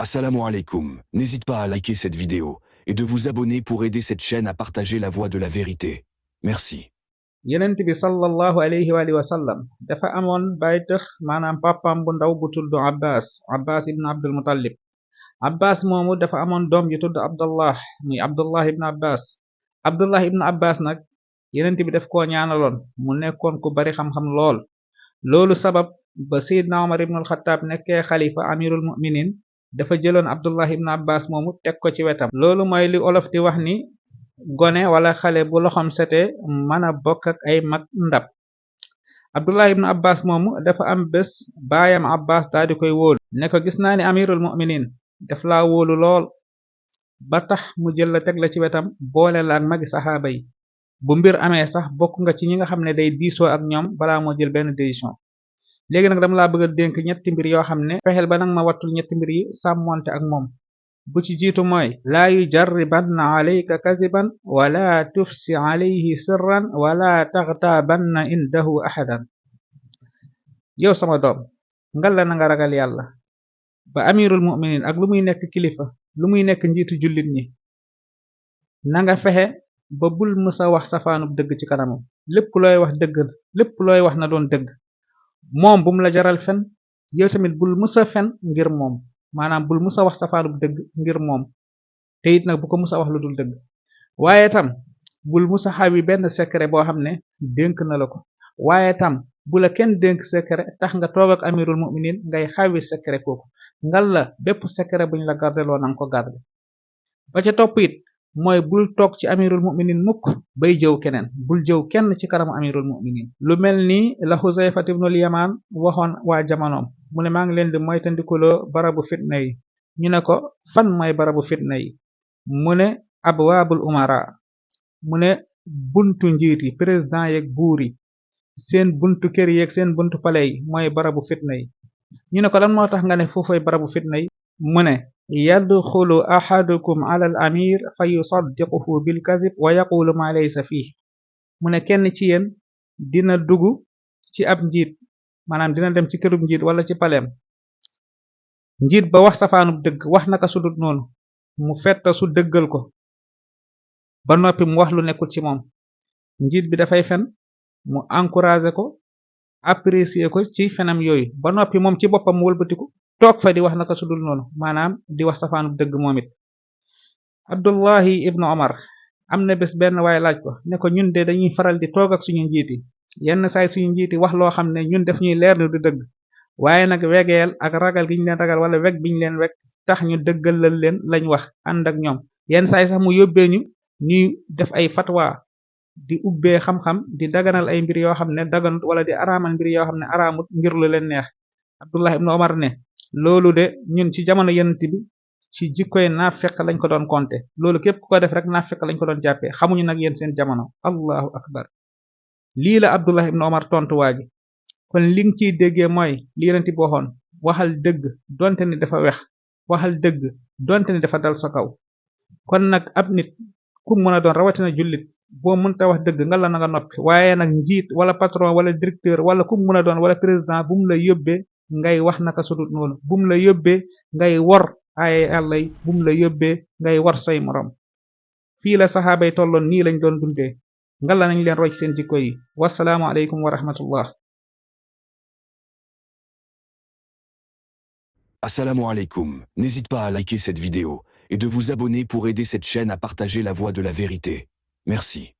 Assalamu alaikum. N'hésite pas à liker cette vidéo et de vous abonner pour aider cette chaîne à partager la voie de la vérité. Merci. Yonent bi sallallahu alayhi wa sallam dafa amoon baay tëx maanaam papam bu ndaw bu tudd Abbas ibn Abdul Muttalib. Abbas moomu dafa amoon doom ji tudd Abdullah ibn Abbas nag yonent bi daf koo ñaanaloon mu nekkoon ku bari xam-xam lool. loolu sabab ba Seydina Omar ibn al-Khattab nekkee xalifa amirul mu'minin dafa jëloon Abdullah ibn Abbas moomu teg ko ci wetam. loolu mooy li olof di wax ni gone wala xale bu loxom sete mën a bokk ak ay mag ndab. Abdullah ibn Abbas moomu dafa am bés baayam Abbas daal di koy wóolu ne ko gis naa ni amirul mu'minin daf laa wóolu lool ba tax mu jël la teg la ci wetam boole la ak magi saxaaba yi. bu mbir amee sax bokk nga ci ñi nga xam ne day diisoo ak ñoom balaa moo jël benn décision. léegi nag dama laa bëgg a dénk ñetti mbir yoo xam ne fexeel ba nag ma wattul ñetti mbir yi sàmmonte ak moom. bu ci jiitu mooy laa yujarribanna alayka kaziban wala tufsi alayhi sirran wala taxtaabanna indahu ahadan. yow sama doom ngal la na nga ragal yàlla ba amirul mu'minin ak lu muy nekk kilifa lu muy nekk njiitu jullit ñi na nga fexe ba bul mësa wax safaanub dëgg ci kanamam. lépp looy wax dëgg lépp looy wax na doon dëgg. moom bum la jaral fen yow tamit bul mësa fen ngir moom maanaam bul mësa wax safaanub dëgg ngir moom te it nag bu ko mësa wax lu dul dëgg. waaye tam bul mësa xawi benn secret boo xam ne dénk na la ko. waaye tam bu la kenn dénk secret tax nga toog ak amirul mu'minin ngay xawi secret kooku. ngal la bépp secret buñ la gardeloo nanga ko garde. ba ca topp it mooy bul toog ci amirul mu'minin mukk bay jëw keneen. bul jëw kenn ci kanamu amirul mu'minin. lu mel ni la Xuzayfat ibnul Yamaan waxoon waa jamonoom mu ne maa ngi leen di moytandikuloo barabu fitna yi. ñu ne ko fan mooy barabu fitna yi. mu ne abwaabul umara. mu ne buntu njiit yi président yeeg buur yi seen buntu kër yeeg seen buntu pale yi mooy barabu fitna yi. ñu ne ko lan moo tax nga ne foofooy barabu fitna yi. mu ne yadxulu ahadukum ala al amir fa yusaddiquhu bil kazib wa yaqulu ma laysa fii. mu ne kenn ci yéen dina dugg ci ab njiit maanaam dina dem ci kërub njiit wala ci paleem njiit ba wax safaanub dëgg wax naka sudut noonu mu fetta su dëggal ko ba noppi mu wax lu nekkul ci moom. njiit bi dafay fen mu encouragé ko apprécier ko ci fenam yooyu ba noppi moom ci boppam mu wëlbatiku toog fa di wax naka sudul noonu maanaam di wax safaanub dëgg moom it. Abdullahi ibnu Omar am na bés benn waaye laaj ko ne ko ñun de dañuy faral di toog ak suñu njiiti yenn saay suñu njiiti wax loo xam ne ñun def ñuy leer ni du dëgg waaye nag wegeel ak ragal gi ñu leen ragal wala weg biñu leen weg tax ñu dëggalal leen lañ wax ànd ak ñoom. yenn saay sax mu yóbbee ñu ñuy def ay fatwa di ubbee xam-xam di daganal ay mbir yoo xam ne daganut wala di araamal mbir yoo xam ne araamut ngir lu leen neex. Abdullah ibnu Omar ne loolu de ñun ci jamono yonent bi ci jikkoy naafeq lañ ko doon compter. loolu képp ku ko def rek naafeq lañ ko doon jàppee xamuñu nag yéen seen jamono. allahu akbar. lii la Abdullah ibnu Omar tontu waa ji. kon li nga ciy déggee mooy li yonent bi waxoon waxal dëgg donte ni dafa wex waxal dëgg donte ni dafa dal sa kaw. kon nag ab nit ku mën a doon rawatina jullit boo mënta wax dëgg nga la na nga noppi. waaye nag njiit wala patron wala directeur wala ku mën a doon wala président bu mu la yóbbee ngay wax naka sudut noonu. bu mu la yóbbee ngay wor ay yàlla yi. bu mu la yóbbee ngay war say morom. fii la saxaaba yi tolloon nii lañ doon dundee. nga la nañ leen roy ci seen jikko yi. wasalaamu aleykum wa rahmatullah. Assalamu alaikum. N'hésite pas à liker cette vidéo et de vous abonner pour aider cette chaîne à partager la voie de la vérité. Merci.